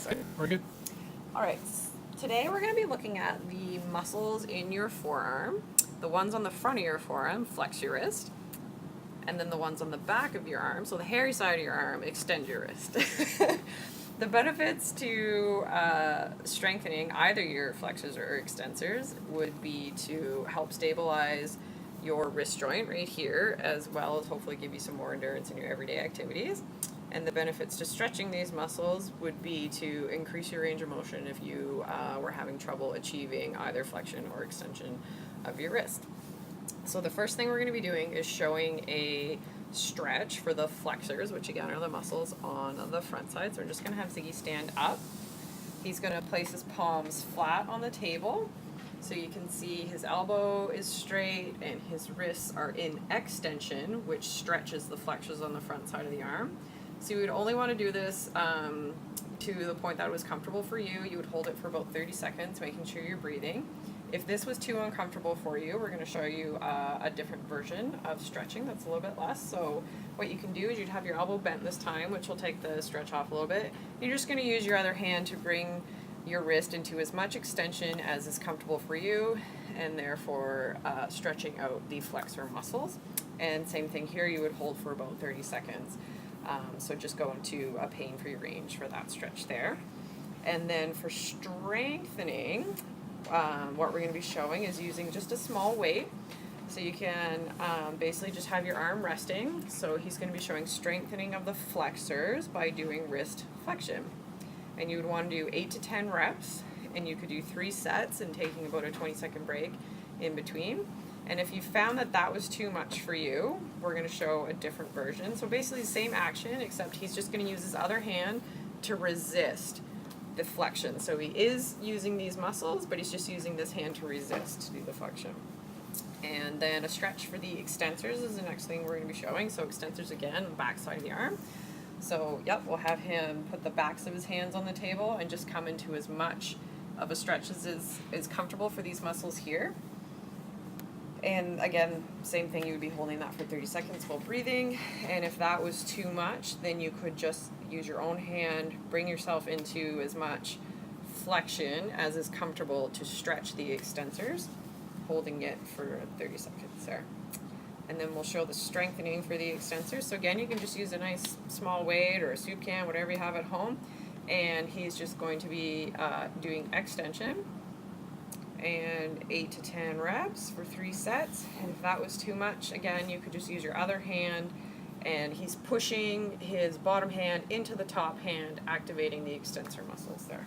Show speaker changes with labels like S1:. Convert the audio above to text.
S1: started.
S2: We're good.
S1: All right, today we're going to be looking at the muscles in your forearm. The ones on the front of your forearm, flex your wrist. And then the ones on the back of your arm, so the hairy side of your arm, extend your wrist. The benefits to strengthening either your flexors or extensors would be to help stabilize your wrist joint right here, as well as hopefully give you some more endurance in your everyday activities. And the benefits to stretching these muscles would be to increase your range of motion if you were having trouble achieving either flexion or extension of your wrist. So the first thing we're going to be doing is showing a stretch for the flexors, which again are the muscles on the front side. So we're just going to have Ziggy stand up. He's going to place his palms flat on the table. So you can see his elbow is straight and his wrists are in extension, which stretches the flexors on the front side of the arm. So you would only want to do this to the point that it was comfortable for you. You would hold it for about 30 seconds, making sure you're breathing. If this was too uncomfortable for you, we're going to show you a different version of stretching that's a little bit less. So what you can do is you'd have your elbow bent this time, which will take the stretch off a little bit. You're just going to use your other hand to bring your wrist into as much extension as is comfortable for you, and therefore stretching out the flexor muscles. And same thing here, you would hold for about 30 seconds. So just go into a pain-free range for that stretch there. And then for strengthening, what we're going to be showing is using just a small weight. So you can basically just have your arm resting. So he's going to be showing strengthening of the flexors by doing wrist flexion. And you would want to do 8 to 10 reps, and you could do 3 sets and taking about a 20-second break in between. And if you found that that was too much for you, we're going to show a different version. So basically the same action, except he's just going to use his other hand to resist the flexion. So he is using these muscles, but he's just using this hand to resist to do the flexion. And then a stretch for the extensors is the next thing we're going to be showing. So extensors again, the back side of the arm. So yep, we'll have him put the backs of his hands on the table and just come into as much of a stretch as is comfortable for these muscles here. And again, same thing, you would be holding that for 30 seconds while breathing. And if that was too much, then you could just use your own hand, bring yourself into as much flexion as is comfortable to stretch the extensors, holding it for 30 seconds there. And then we'll show the strengthening for the extensors. So again, you can just use a nice small weight or a soup can, whatever you have at home. And he's just going to be doing extension and 8 to 10 reps for 3 sets. And if that was too much, again, you could just use your other hand, and he's pushing his bottom hand into the top hand, activating the extensor muscles there.